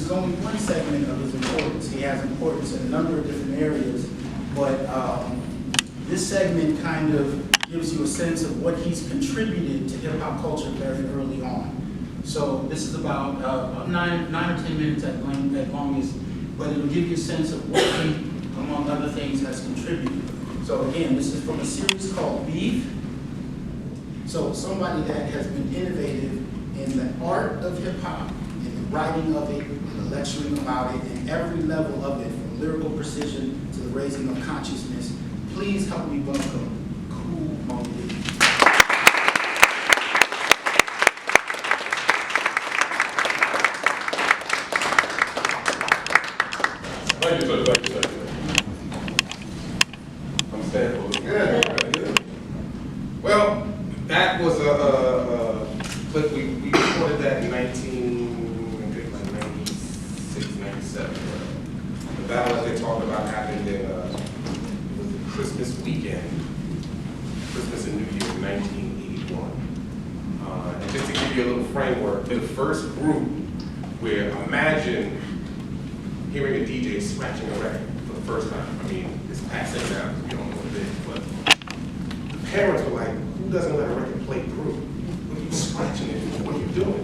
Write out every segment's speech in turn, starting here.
is only one segment of his importance. He has importance in a number of different areas, but this segment kind of gives you a sense of what he's contributed to hip-hop culture very early on. So this is about 9 or 10 minutes at longest, but it'll give you a sense of what he, among other things, has contributed. So again, this is from a series called Beef. So somebody that has been innovative in the art of hip-hop, in the writing of it, in the lecturing about it, in every level of it, from lyrical precision to the raising of consciousness. Please help me welcome Kool Moe Dee. Thank you, sir. Thank you, sir. I'm staying for good. Well, that was a clip. We recorded that in 96, 97. The battle that they talked about happened in was the Christmas weekend, Christmas and New Year, 1981. And just to give you a little framework, the first group where imagine hearing a DJ scratching a record for the first time. I mean, it's passing now because we don't know what it is, but the parents were like, who doesn't let a record play through? What are you scratching it for? What are you doing?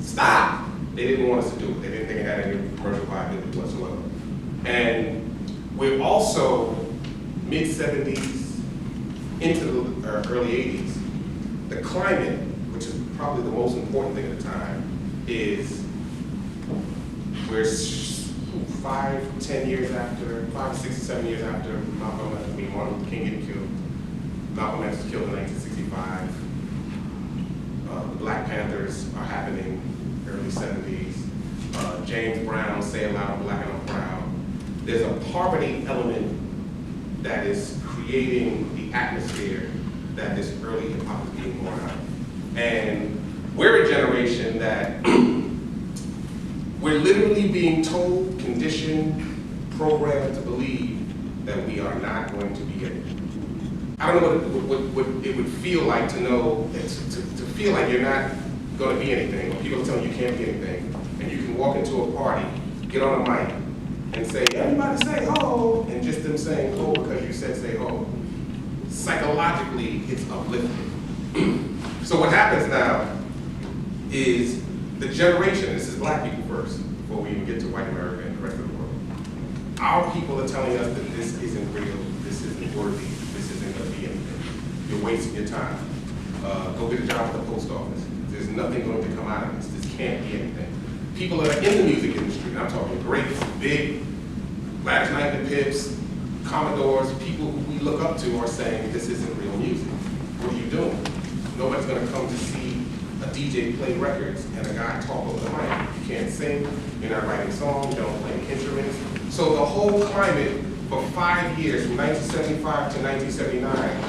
Stop! They didn't want us to do it. They didn't think it had any commercial viability whatsoever. And we're also mid-70s into the early 80s. The climate, which is probably the most important thing at the time, is we're 5, 10 years after, 5, 6, 7 years after Malcolm, Martin Luther King getting killed. Malcolm X was killed in 1965. The Black Panthers are happening early 70s. James Brown, Say It Loud, Black and I'm Proud. There's a poverty element that is creating the atmosphere that this early hip hop is being born out of. And we're a generation that we're literally being told, conditioned, programmed to believe that we are not going to be it. I don't know what it would feel like to know, to feel like you're not going to be anything, or people are telling you can't be anything, and you can walk into a party, get on a mic, and say, everybody say ho, and just them saying ho because you said say ho. Psychologically, it's uplifting. So what happens now is the generation, this is black people first, before we even get to white America and the rest of the world. Our people are telling us that this isn't real, this isn't worthy, this isn't going to be anything. You're wasting your time. Go get a job at the post office. There's nothing going to come out of this. This can't be anything. People that are in the music industry, and I'm talking greats, big, Gladys Knight and the Pips, Commodores, people who we look up to are saying this isn't real music. What are you doing? Nobody's going to come to see a DJ play records and a guy talk over the mic. You can't sing, you're not writing songs, you don't play instruments. So the whole climate for 5 years, from 1975 to 1979,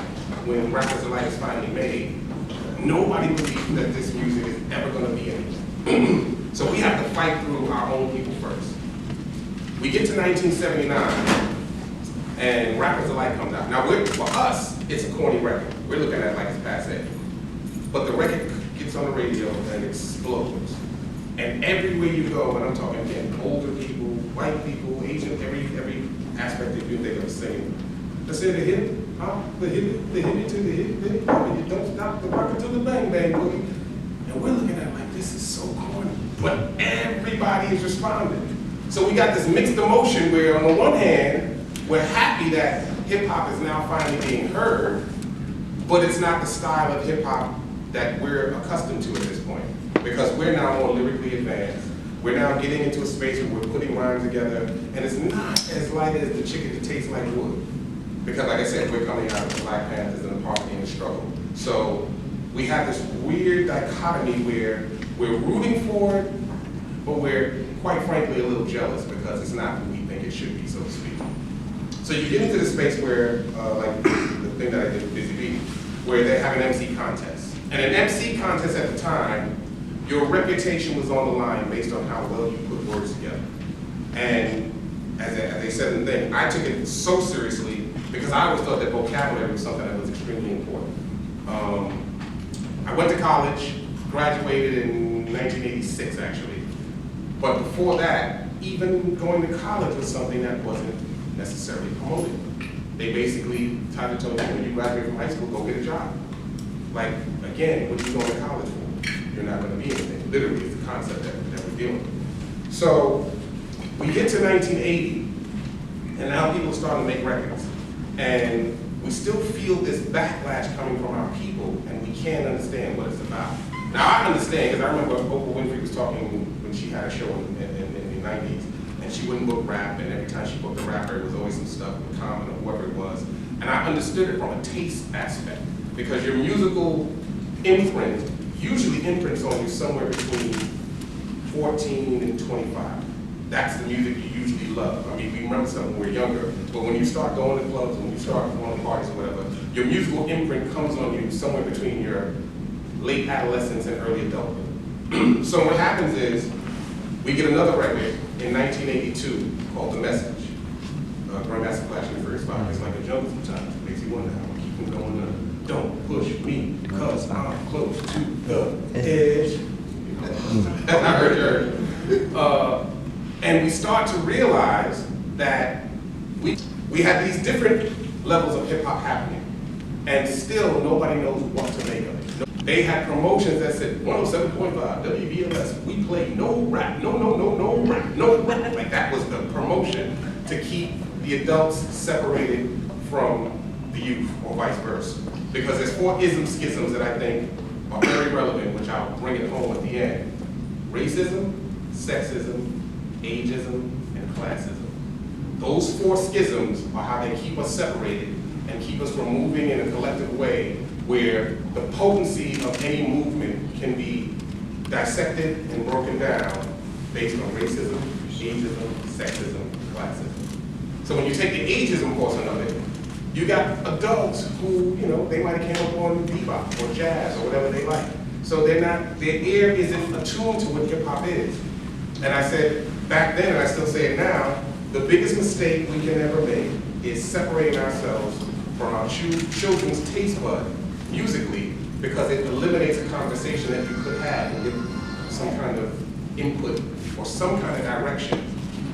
when Rappers Delight is finally made, nobody believed that this music is ever going to be anything. So we have to fight through our own people first. We get to 1979, and Rappers Delight comes out. Now, for us, it's a corny record. We're looking at it like it's passé. But the record gets on the radio and explodes. And everywhere you go, and I'm talking again, older people, white people, Asian, every aspect that you think of singing. Let's say the hip, the hip to the hip, you don't stop the rocker to the bang bang boogie. And we're looking at it like, this is so corny. But everybody is responding. So we got this mixed emotion where on the one hand, we're happy that hip hop is now finally being heard, but it's not the style of hip hop that we're accustomed to at this point. Because we're now more lyrically advanced. We're now getting into a space where we're putting rhymes together, and it's not as light as the chicken that tastes like wood. Because like I said, we're coming out of the Black Panthers and the poverty and the struggle. So we have this weird dichotomy where we're rooting for it, but we're quite frankly a little jealous because it's not who we think it should be, so to speak. So you get into the space where, like the thing that I did with Busy Bee, where they have an MC contest. And an MC contest at the time, your reputation was on the line based on how well you put words together. And as they said in the thing, I took it so seriously because I always thought that vocabulary was something that was extremely important. I went to college, graduated in 1986 actually. But before that, even going to college was something that wasn't necessarily promoted. They basically tried to tell you, when you graduate from high school, go get a job. Like, again, what are you going to college for? You're not going to be anything. Literally, it's the concept that we're dealing with. So, we get to 1980, and now people are starting to make records. And we still feel this backlash coming from our people, and we can't understand what it's about. Now, I understand, because I remember Oprah Winfrey was talking when she had a show in the 90s, and she wouldn't book rap, and every time she booked a rapper, it was always some stuff with Common or whoever it was. And I understood it from a taste aspect, because your musical imprint usually imprints on you somewhere between 14 and 25. That's the music you usually love. I mean, we remember something when we were younger, but when you start going to clubs, when you start going to parties or whatever, your musical imprint comes on you somewhere between your late adolescence and early adulthood. So what happens is, we get another record in 1982 called The Message. Grandmaster Flash and the Furious 5. It's like a jungle sometimes. It makes you wonder how I keep them going on. Don't push me, because I'm close to the edge. I heard it. And we start to realize that we had these different levels of hip hop happening, and still nobody knows what to make of it. They had promotions that said 107.5 WVLS, we play no rap, no rap, no rap. Like that was the promotion to keep the adults separated from the youth, or vice versa. Because there's 4 schisms that I think are very relevant, which I'll bring it home at the end. Racism, sexism, ageism, and classism. Those 4 schisms are how they keep us separated and keep us from moving in a collective way where the potency of any movement can be dissected and broken down based on racism, ageism, sexism, classism. So when you take the ageism portion of it, you got adults who, they might have came up on bebop or jazz or whatever they like. So their ear isn't attuned to what hip hop is. And I said back then, and I still say it now, the biggest mistake we can ever make is separating ourselves from our children's taste bud musically, because it eliminates a conversation that you could have and give some kind of input or some kind of direction.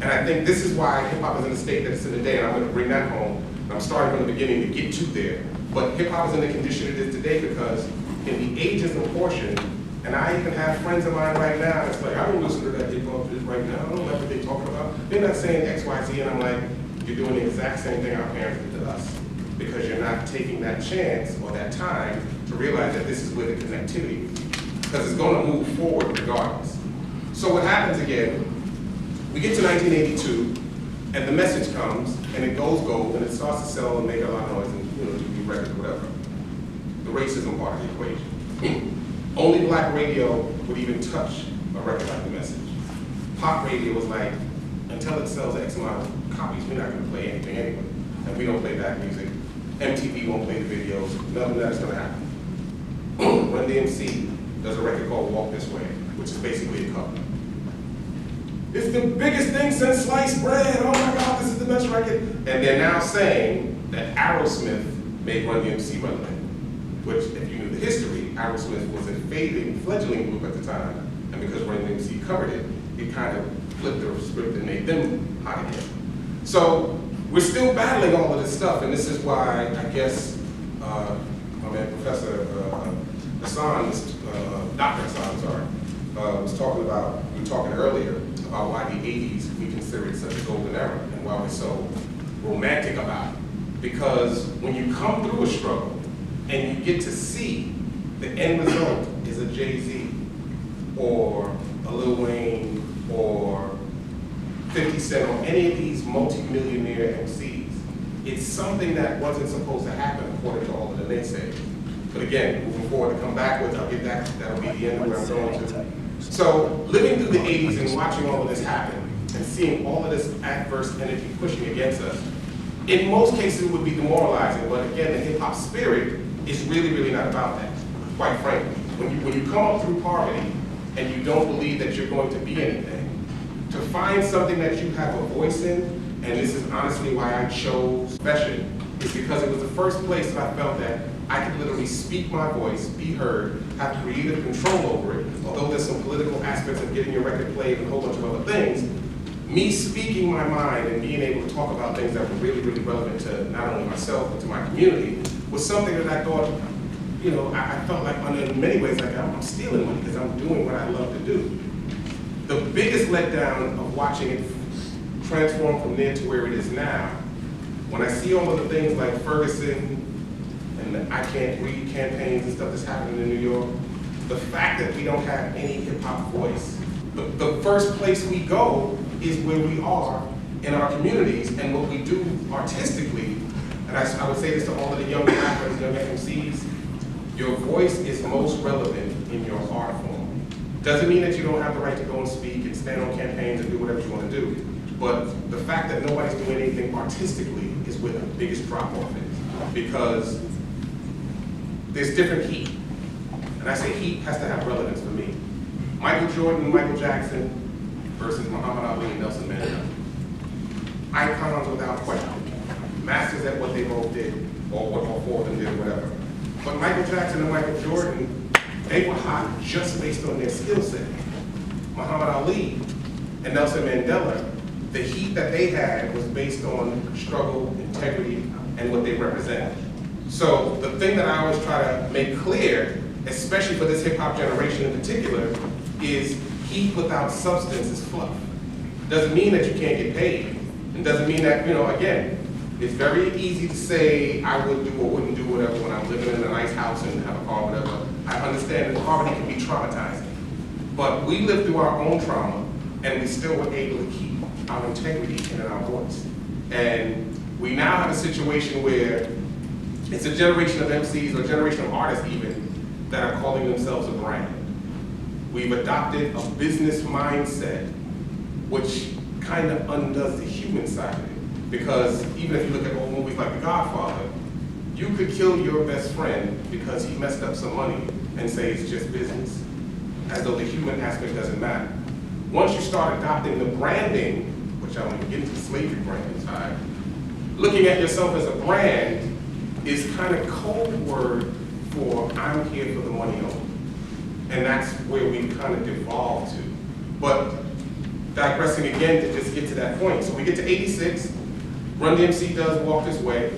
And I think this is why hip hop is in the state that it's in today, and I'm going to bring that home. I'm starting from the beginning to get to there. But hip hop is in the condition it is today because in the ageism portion, and I even have friends of mine right now that's like, I don't listen to that hip hop right now, I don't like what they're talking about. They're not saying X, Y, Z, and I'm like, you're doing the exact same thing our parents did to us, because you're not taking that chance or that time to realize that this is where the connectivity is, because it's going to move forward regardless. So what happens again, we get to 1982, and the message comes, and it goes gold, and it starts to sell and make a lot of noise, and do records or whatever. The racism part of the equation. Only black radio would even touch a record like The Message. Pop radio was like, until it sells X amount of copies, we're not going to play anything anyway. And we don't play that music. MTV won't play the videos. None of that is going to happen. Run DMC does a record called Walk This Way, which is basically a cover. It's the biggest thing since sliced bread. Oh my God, this is the best record. And they're now saying that Aerosmith made Run DMC relevant, which, if you knew the history, Aerosmith was a fledgling group at the time, and because Run DMC covered it, it kind of flipped the script and made them hot again. So we're still battling all of this stuff, and this is why I guess my man Professor Hassan, Dr. Hassan, sorry, was talking about, we were talking earlier about why the 80s we consider it such a golden era and why we're so romantic about it. Because when you come through a struggle and you get to see the end result is a Jay-Z or a Lil Wayne or 50 Cent or any of these multi-millionaire MCs, it's something that wasn't supposed to happen according to all of the naysayers. But again, moving forward to come backwards, I'll get that, that'll be the end of where I'm going to. So living through the 80s and watching all of this happen and seeing all of this adverse energy pushing against us, in most cases it would be demoralizing, but again, the hip hop spirit is really, really not about that, quite frankly. When you come up through poverty and you don't believe that you're going to be anything, to find something that you have a voice in, and this is honestly why I chose profession, is because it was the first place that I felt that I can literally speak my voice, be heard, have creative control over it. Although there's some political aspects of getting your record played and a whole bunch of other things, me speaking my mind and being able to talk about things that were really, really relevant to not only myself, but to my community, was something that I thought, I felt like in many ways like I'm stealing money because I'm doing what I love to do. The biggest letdown of watching it transform from there to where it is now, when I see all of the things like Ferguson and the I Can't Breathe campaigns and stuff that's happening in New York, the fact that we don't have any hip hop voice, the first place we go is where we are in our communities and what we do artistically. And I would say this to all of the young rappers, young MCs, your voice is most relevant in your art form. Doesn't mean that you don't have the right to go and speak and stand on campaigns and do whatever you want to do. But the fact that nobody's doing anything artistically is where the biggest drop-off is. Because there's different heat. And I say heat has to have relevance for me. Michael Jordan, Michael Jackson versus Muhammad Ali and Nelson Mandela. Icons without question. Masters at what they both did, or what all four of them did, or whatever. But Michael Jackson and Michael Jordan, they were hot just based on their skill set. Muhammad Ali and Nelson Mandela, the heat that they had was based on struggle, integrity, and what they represented. So the thing that I always try to make clear, especially for this hip hop generation in particular, is heat without substance is fluff. Doesn't mean that you can't get paid. It doesn't mean that, again, it's very easy to say I would do or wouldn't do whatever when I'm living in a nice house and have a car, whatever. I understand that poverty can be traumatizing. But we lived through our own trauma and we still were able to keep our integrity and in our voice. And we now have a situation where it's a generation of MCs or a generation of artists even that are calling themselves a brand. We've adopted a business mindset which kind of undoes the human side of it. Because even if you look at old movies like The Godfather, you could kill your best friend because he messed up some money and say it's just business, as though the human aspect doesn't matter. Once you start adopting the branding, which I don't even get into the slavery branding side, looking at yourself as a brand is kind of code word for I'm here for the money only. And that's where we kind of devolved to. But digressing again to just get to that point. So we get to 86, Run DMC does Walk This Way.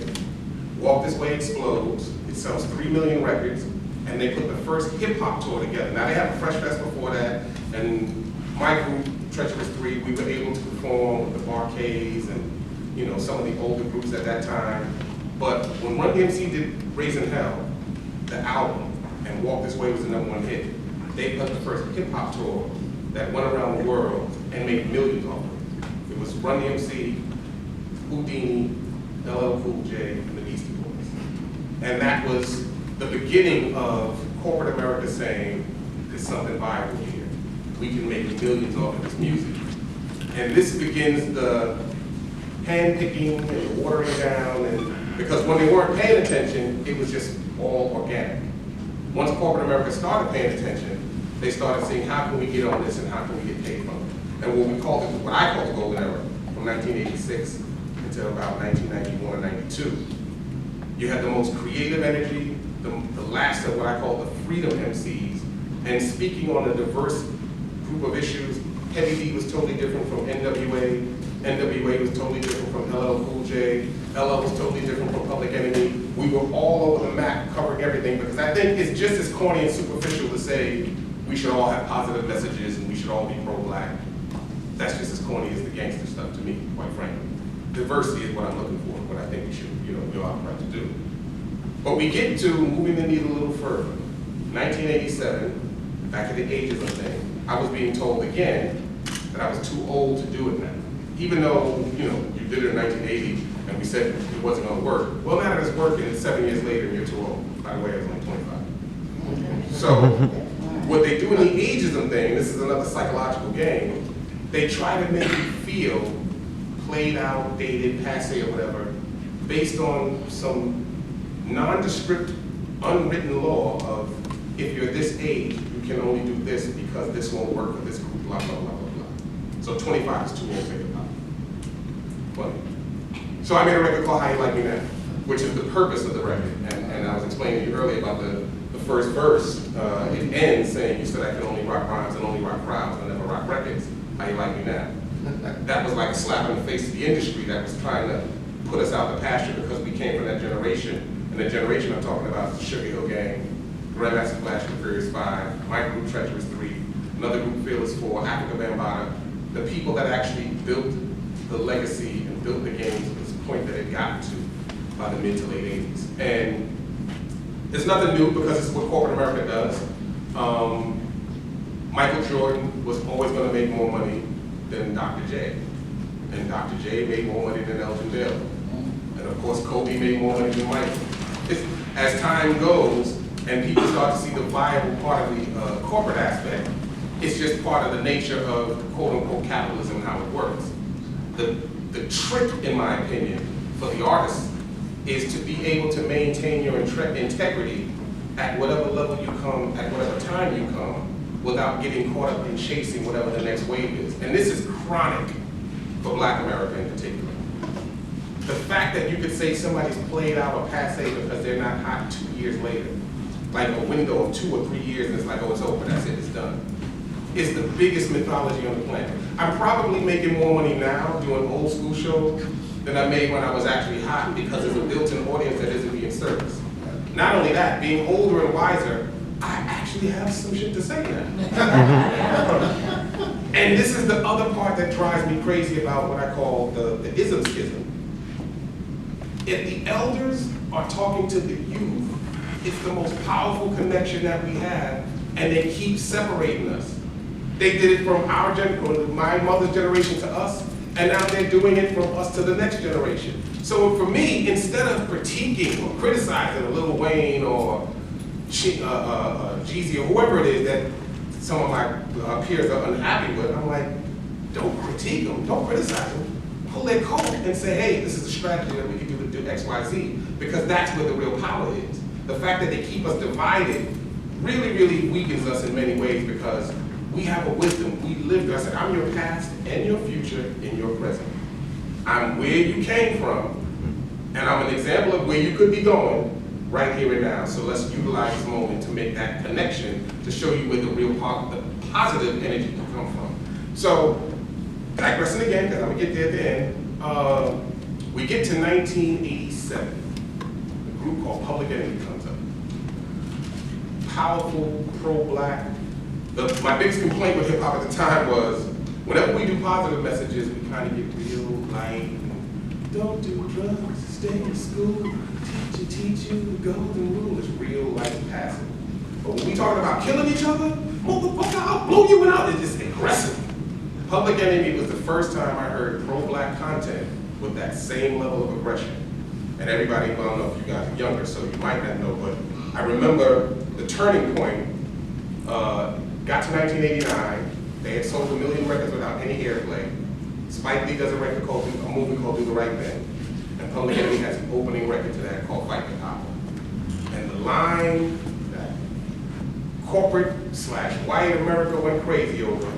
Walk This Way explodes. It sells 3 million records, and they put the first hip hop tour together. Now they had a Fresh Fest before that, and my group, Treacherous 3, we were able to perform with the Barcades and some of the older groups at that time. But when Run DMC did Raising Hell, the album, and Walk This Way was the #1 hit, they put the first hip hop tour that went around the world and made millions off it. It was Run DMC, Houdini, LL Cool J, and the Beastie Boys. And that was the beginning of corporate America saying, there's something viable here. We can make millions off of this music. And this begins the hand-picking and the watering down, and because when they weren't paying attention, it was just all organic. Once corporate America started paying attention, they started seeing how can we get on this and how can we get paid from it. And what I call the golden era, from 1986 until about 1991 or 92. You had the most creative energy, the last of what I call the freedom MCs, and speaking on a diverse group of issues. Heavy D was totally different from NWA. NWA was totally different from LL Cool J. LL was totally different from Public Enemy. We were all over the map covering everything because I think it's just as corny and superficial to say we should all have positive messages and we should all be pro-black. That's just as corny as the gangster stuff to me, quite frankly. Diversity is what I'm looking for, what I think we should, we all have right to do. But we get to moving the needle a little further. 1987, back at the ageism thing, I was being told again that I was too old to do it now. Even though, you did it in 1980 and we said it wasn't gonna work. Well, now that it's working, 7 years later and you're too old. By the way, I was only 25. So, what they do in the ageism thing, this is another psychological game, they try to make you feel played out, dated, passe, or whatever, based on some nondescript, unwritten law of if you're this age, you can only do this because this won't work with this group, blah, blah, blah, blah, blah. So 25 is too old to make it pop. Funny. So I made a record called How You Like Me Now. which is the purpose of the record. And I was explaining to you earlier about the first verse. It ends saying, you said I can only rock rhymes and only rock crowds and never rock records. How you like me now? That was like a slap in the face to the industry that was trying to put us out the pasture because we came from that generation. And the generation I'm talking about is the Sugar Hill Gang, Grandmaster Flash and Furious 5, my group Treacherous 3, another group Fearless 4, Africa Bambaataa, the people that actually built the legacy and built the game to this point that it got to by the mid to late 80s. And it's nothing new because it's what corporate America does. Michael Jordan was always going to make more money than Dr. J. And Dr. J made more money than Elgin Baylor. And of course, Kobe made more money than Michael. As time goes and people start to see the viable part of the corporate aspect, it's just part of the nature of quote-unquote capitalism and how it works. The trick, in my opinion, for the artist is to be able to maintain your integrity at whatever level you come, at whatever time you come, without getting caught up in chasing whatever the next wave is. And this is chronic for Black America in particular. The fact that you could say somebody's played out or passe because they're not hot 2 years later, like a window of 2 or 3 years and it's like, oh, it's over, that's it, it's done, is the biggest mythology on the planet. I'm probably making more money now doing old school shows than I made when I was actually hot because there's a built-in audience that isn't being serviced. Not only that, being older and wiser, I actually have some shit to say now. And this is the other part that drives me crazy about what I call the ism schism. If the elders are talking to the youth, it's the most powerful connection that we have, and they keep separating us. They did it from my mother's generation to us, and now they're doing it from us to the next generation. So for me, instead of critiquing or criticizing a Lil Wayne or Jeezy or whoever it is that some of my peers are unhappy with, I'm like, don't critique them, don't criticize them. Pull their coat and say, hey, this is a strategy that we can do to do X, Y, Z, because that's where the real power is. The fact that they keep us divided really, really weakens us in many ways because we have a wisdom. We live there. I said, I'm your past and your future in your present. I'm where you came from, and I'm an example of where you could be going right here and now. So let's utilize this moment to make that connection to show you where the real the positive energy can come from. So, digressing again, because I'm going to get there at the end. We get to 1987. A group called Public Enemy comes up. Powerful, pro-Black. My biggest complaint with hip-hop at the time was, whenever we do positive messages, we kind of get real light. Don't do drugs, stay in school, teach you the golden rule. It's real light and passive. But when we talking about killing each other, motherfucker, I'll blow you out. It's just aggressive. Public Enemy was the first time I heard pro-Black content with that same level of aggression. And everybody, well, I don't know if you guys are younger, so you might not know, but I remember the turning point. Got to 1989, they had sold 1 million records without any airplay. Spike Lee does a movie called Do the Right Thing. And Public Enemy has an opening record to that called Fight the Power. And the line that corporate/white America went crazy over,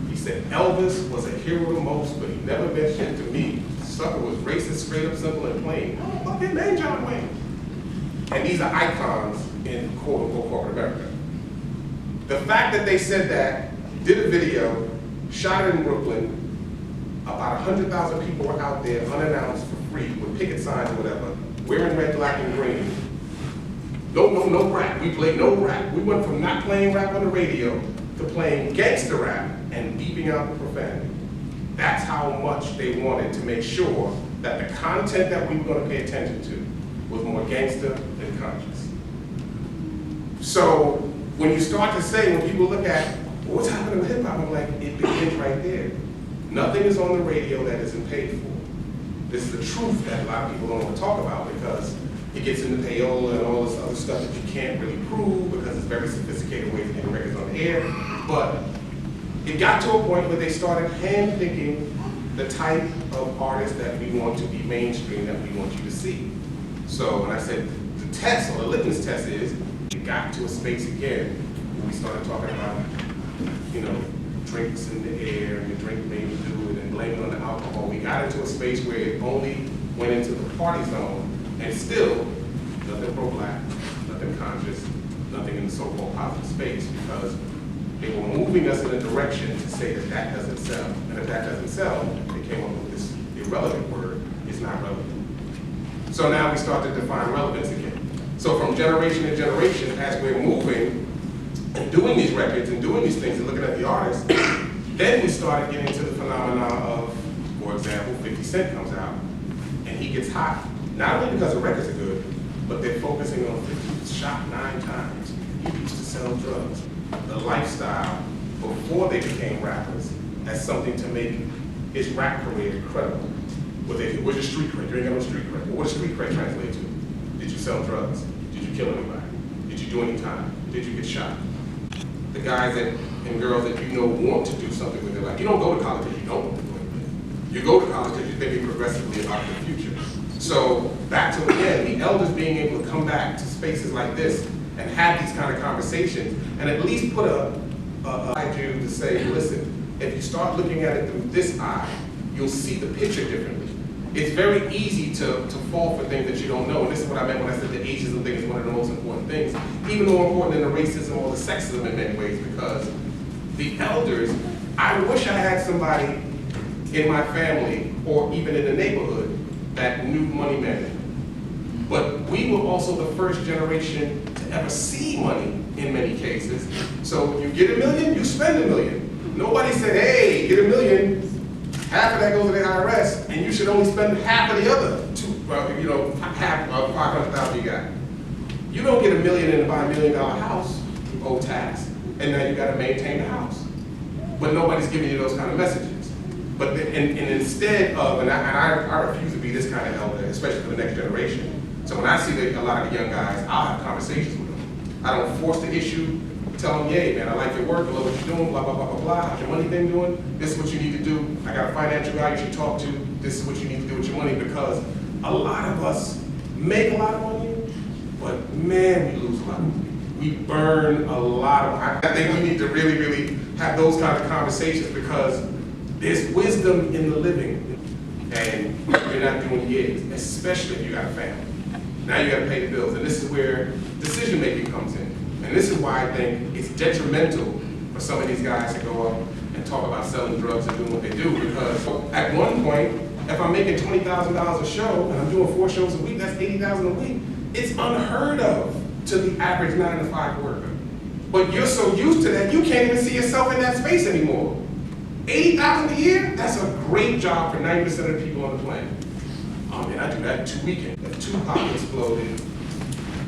he said, Elvis was a hero to most, but he never meant shit to me. Sucker was racist, straight up, simple, and plain. Oh, fucking name John Wayne. And these are icons in quote-unquote corporate America. The fact that they said that, did a video, shot it in Brooklyn, about 100,000 people were out there unannounced for free with picket signs or whatever, wearing red, black, and green. No rap. We played no rap. We went from not playing rap on the radio to playing gangster rap and beeping out the profanity. That's how much they wanted to make sure that the content that we were going to pay attention to was more gangster than conscious. So when you start to say, when people look at what's happening with hip hop, I'm like, it begins right there. Nothing is on the radio that isn't paid for. This is the truth that a lot of people don't want to talk about because it gets into payola and all this other stuff that you can't really prove because it's very sophisticated ways of getting records on the air. But it got to a point where they started handpicking the type of artists that we want to be mainstream, that we want you to see. So when I said the test or the litmus test is, it got to a space again when we started talking about, drinks in the air and the drink made me do it and blaming on the alcohol. We got into a space where it only went into the party zone And still, nothing pro-black, nothing conscious, nothing in the so-called positive space, because they were moving us in a direction to say that that doesn't sell. And if that doesn't sell, they came up with this irrelevant word, it's not relevant. So now we start to define relevance again. So from generation to generation, as we're moving and doing these records and doing these things and looking at the artists, then we started getting into the phenomena of, for example, 50 Cent comes out and he gets hot, not only because the records are good, but they're focusing on 50 was shot 9 times. He used to sell drugs. The lifestyle before they became rappers as something to make his rap career credible. What's your street cred? You ain't got no street cred. What does street cred translate to? Did you sell drugs? Did you kill anybody? Did you do any time? Did you get shot? The guys and girls that you know want to do something with their life. You don't go to college because you don't want to do anything. You go to college because you're thinking progressively about your future. So back to again, the elders being able to come back to spaces like this and have these kind of conversations and at least put a eye you to say, listen, if you start looking at it through this eye, you'll see the picture differently. It's very easy to fall for things that you don't know, and this is what I meant when I said the ageism thing is one of the most important things, even more important than the racism or the sexism in many ways, because the elders, I wish I had somebody in my family or even in the neighborhood that knew money management. But we were also the first generation to ever see money in many cases. So you get $1 million, you spend $1 million. Nobody said, hey, get $1 million, half of that goes to the IRS, and you should only spend half of the other, half of 500,000 you got. You don't get $1 million and buy $1 million house, you owe tax, and now you got to maintain the house. But nobody's giving you those kind of messages. But and instead of, and I refuse to be this kind of elder, especially for the next generation. So when I see a lot of the young guys, I'll have conversations with them. I don't force the issue. Tell them, yeah, man, I like your work, I love what you're doing, blah, blah, blah, blah, blah. How's your money thing doing? This is what you need to do. I got a financial guy you should talk to. This is what you need to do with your money, because a lot of us make a lot of money, but man, we lose a lot of money. We burn a lot of money. I think we need to really, really have those kind of conversations, because there's wisdom in the living, and you're not doing gigs, especially if you got a family. Now you got to pay the bills, and this is where decision making comes in. And this is why I think it's detrimental for some of these guys to go up and talk about selling drugs and doing what they do, because at one point, if I'm making $20,000 a show and I'm doing 4 shows a week, that's $80,000 a week. It's unheard of to the average 9-to-5 worker. But you're so used to that, you can't even see yourself in that space anymore. $80,000 a year? That's a great job for 90% of the people on the planet. Oh man, I do that 2 weekends. If Tupac exploded,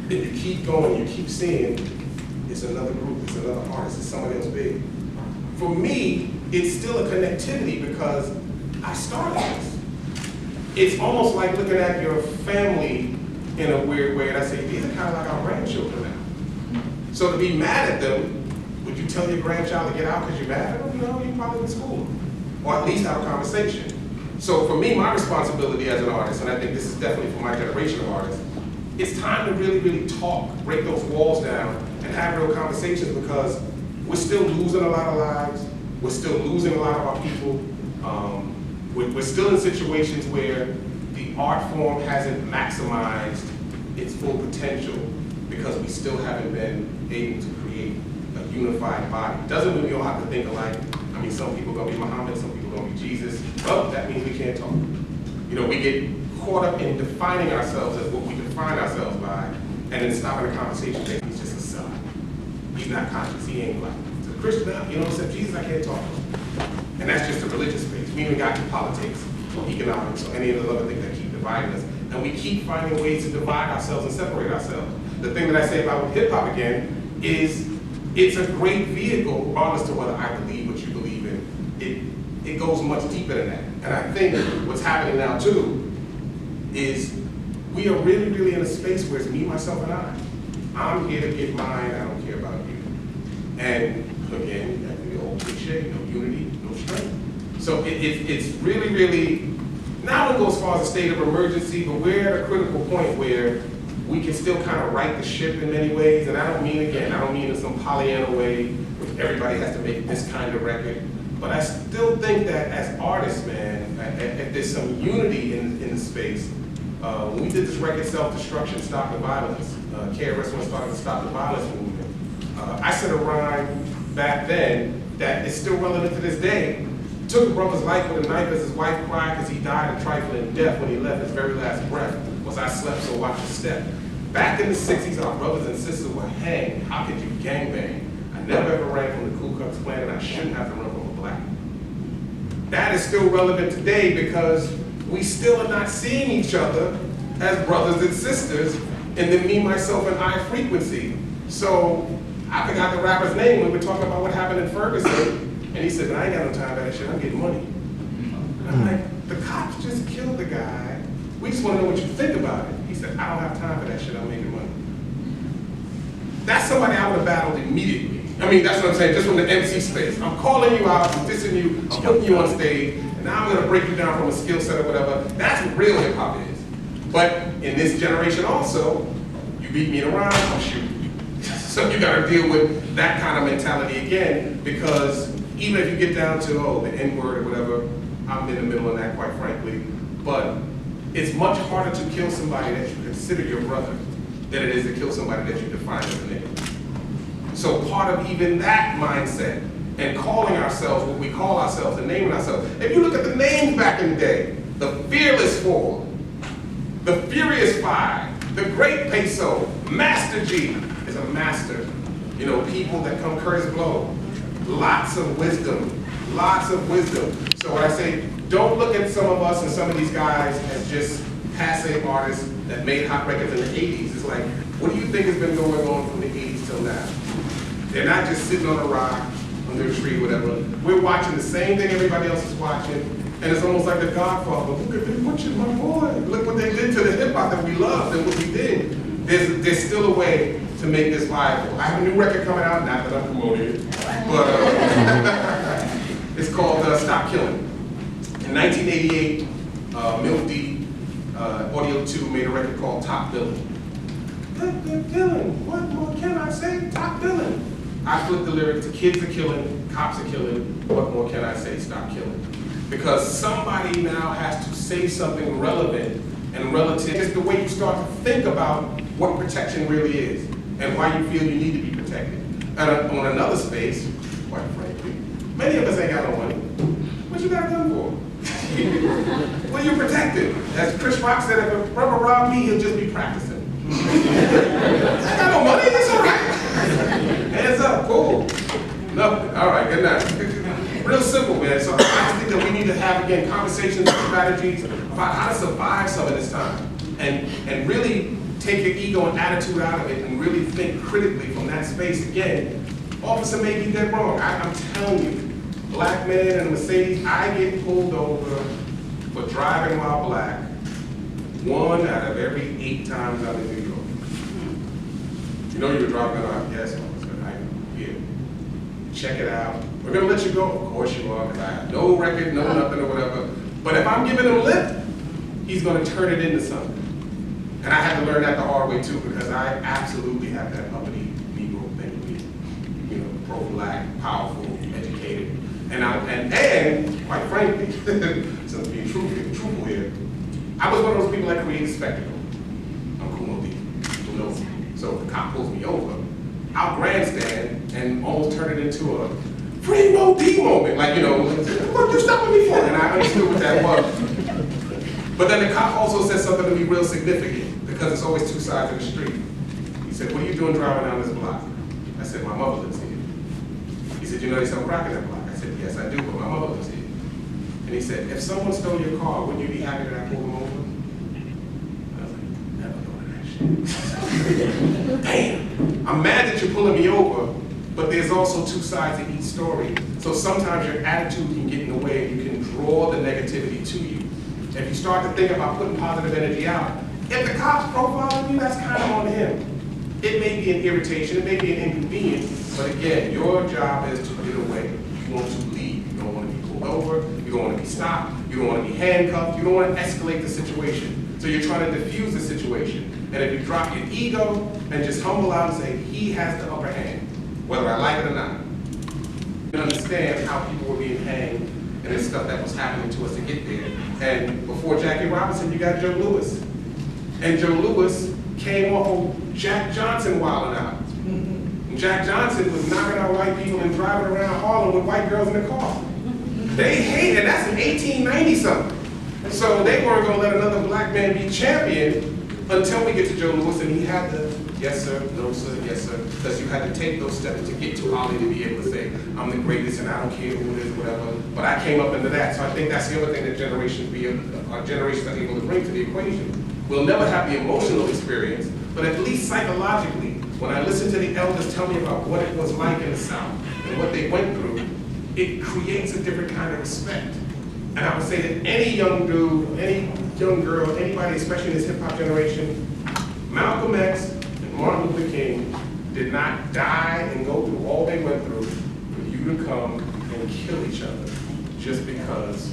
then you keep going, you keep seeing, it's another group, it's another artist, it's somebody else big. For me, it's still a connectivity because I started this. It's almost like looking at your family in a weird way, and I say, these are kind of like our grandchildren now. So to be mad at them, would you tell your grandchild to get out because you're mad at them? No, you probably in school. Or at least have a conversation. So for me, my responsibility as an artist, and I think this is definitely for my generation of artists, it's time to really, really talk, break those walls down, and have real conversations, because we're still losing a lot of lives. We're still losing a lot of our people. We're still in situations where the art form hasn't maximized its full potential because we still haven't been able to create a unified body. Doesn't mean we don't have to think alike. I mean, some people are going to be Muhammad, some people are going to be Jesus. Well, that means we can't talk. You know, we get caught up in defining ourselves as what we define ourselves by, and then stopping the conversation. He's just a sellout. He's not conscious. He ain't black. So Christian, you know, except Jesus, I can't talk to him. And that's just a religious space. We even got to politics or economics or any of the other things that keep dividing us. And we keep finding ways to divide ourselves and separate ourselves. The thing that I say about hip hop again is it's a great vehicle, regardless to whether I believe what you believe in. It goes much deeper than that. And I think what's happening now too is we are really, really in a space where it's me, myself, and I. I'm here to get mine, I don't care about you. And again, the old cliche, no unity, no strength. So it's really, really, not only go as far as a state of emergency, but we're at a critical point where we can still kind of right the ship in many ways. And I don't mean in some Pollyanna way, where everybody has to make this kind of record. But I still think that as artists, man, if there's some unity in the space, When we did this record, Self-Destruction, Stop the Violence, KRS One started the Stop the Violence movement. I said a rhyme back then that is still relevant to this day. Took a brother's life with a knife as his wife cried because he died a trifling death when he left his very last breath. Was I slept, so watch your step. Back in the 60s, our brothers and sisters were hanged. How could you gangbang? I never ever ran from the Ku Klux Klan, and I shouldn't have to run from a black. That is still relevant today because we still are not seeing each other as brothers and sisters in the me, myself, and I frequency. So I forgot the rapper's name when we were talking about what happened in Ferguson. And he said, I ain't got no time for that shit, I'm getting money. And I'm like, the cops just killed the guy. We just want to know what you think about it. He said, I don't have time for that shit, I'm making money. That's somebody I would have battled immediately. I mean, that's what I'm saying, just from the MC space. I'm calling you out, I'm dissing you, I'm putting you on stage, and now I'm gonna break you down from a skill set or whatever. That's what real hip hop is. But in this generation also, you beat me in a rhyme, I'll shoot you. So you gotta deal with that kind of mentality again, because even if you get down to, oh, the N-word or whatever, I'm in the middle of that, quite frankly. But it's much harder to kill somebody that you consider your brother than it is to kill somebody that you define as a nigga. So part of even that mindset and calling ourselves what we call ourselves and naming ourselves. If you look at the names back in the day, the Fearless Four, the Furious Five, the Great Peso, Master G is a master. You know, people that come Curtis Blow. Lots of wisdom, lots of wisdom. So when I say, don't look at some of us and some of these guys as just passe artists that made hot records in the 80s. It's like, what do you think has been going on from the 80s till now? They're not just sitting on a rock, under a tree, whatever. We're watching the same thing everybody else is watching, and it's almost like The Godfather. Look at them watching my boy. Look what they did to the hip hop that we loved and what we did. There's still a way to make this viable. I have a new record coming out, not that I'm promoting it, but it's called Stop Killing. In 1988, Moe Dee, Audio 2 made a record called Top Billin'. Good killing, what more can I say? Top billin'. I flipped the lyric to kids are killing, cops are killing, what more can I say? Stop killing. Because somebody now has to say something relevant and relative. It's the way you start to think about what protection really is and why you feel you need to be protected. And on another space, quite frankly, many of us ain't got no money. What you got a gun for? Well, you're protected. As Chris Rock said, if a brother robbed me, he'll just be practicing. I got no money, it's all right. Hands up, cool. Nothing, all right, good night. Real simple, man. So I just think that we need to have, again, conversations and strategies about how to survive some of this time. And really take your ego and attitude out of it and really think critically from that space. Again, officer may be dead wrong. I'm telling you, black men in a Mercedes, I get pulled over for driving while black 1 out of every 8 times I'm in New York. You know you were driving around, yes, officer, I know, yeah. Check it out. We're gonna let you go. Of course you are, because I have no record, no nothing or whatever. But if I'm giving him lip, he's gonna turn it into something. And I had to learn that the hard way too, because I absolutely have that uppity Negro thing to be, you know, pro-black, powerful, educated. And quite frankly, since being truthful here, I was one of those people that created spectacle. I'm Kool Moe Dee, people know me. So if the cop pulls me over, I'll grandstand and almost turn it into a free Moe Dee moment. Like, you know, what you stopping me for? And I understood what that was. But then the cop also said something to me real significant, because it's always two sides of the street. He said, what are you doing driving down this block? I said, my mother lives here. He said, you know they sell crack in that block? I said, yes, I do, but my mother lives here. And he said, if someone stole your car, wouldn't you be happy that I pulled them over? I was like, never thought of that shit. Damn! I'm mad that you're pulling me over, but there's also two sides to each story. So sometimes your attitude can get in the way and you can draw the negativity to you. If you start to think about putting positive energy out, if the cop's profiling you, that's kind of on him. It may be an irritation, it may be an inconvenience, but again, your job is to get away. You want to leave. You don't want to be pulled over, you don't want to be stopped, you don't want to be handcuffed, you don't want to escalate the situation. So you're trying to diffuse the situation. And if you drop your ego and just humble out and say, he has the upper hand, whether I like it or not, you understand how people were being hanged and the stuff that was happening to us to get there. And before Jackie Robinson, you got Joe Lewis. And Joe Louis came off of Jack Johnson wilding out. And Jack Johnson was knocking out white people and driving around Harlem with white girls in the car. They hated, and that's in 1890 something. So they weren't gonna let another black man be champion until we get to Joe Louis, and he had the yes sir, no sir, yes sir, because you had to take those steps to get to Holly to be able to say, I'm the greatest and I don't care who it is, whatever. But I came up into that, so I think that's the other thing that our generations are able to bring to the equation. We'll never have the emotional experience, but at least psychologically, when I listen to the elders tell me about what it was like in the South and what they went through, it creates a different kind of respect. And I would say that any young dude, any young girl, anybody, especially in this hip hop generation, Malcolm X and Martin Luther King did not die and go through all they went through for you to come and kill each other just because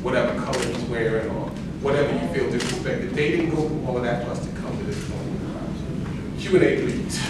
whatever color he's wearing or whatever you feel disrespected. They didn't go through all of that for us to come to this point. Q&A, please.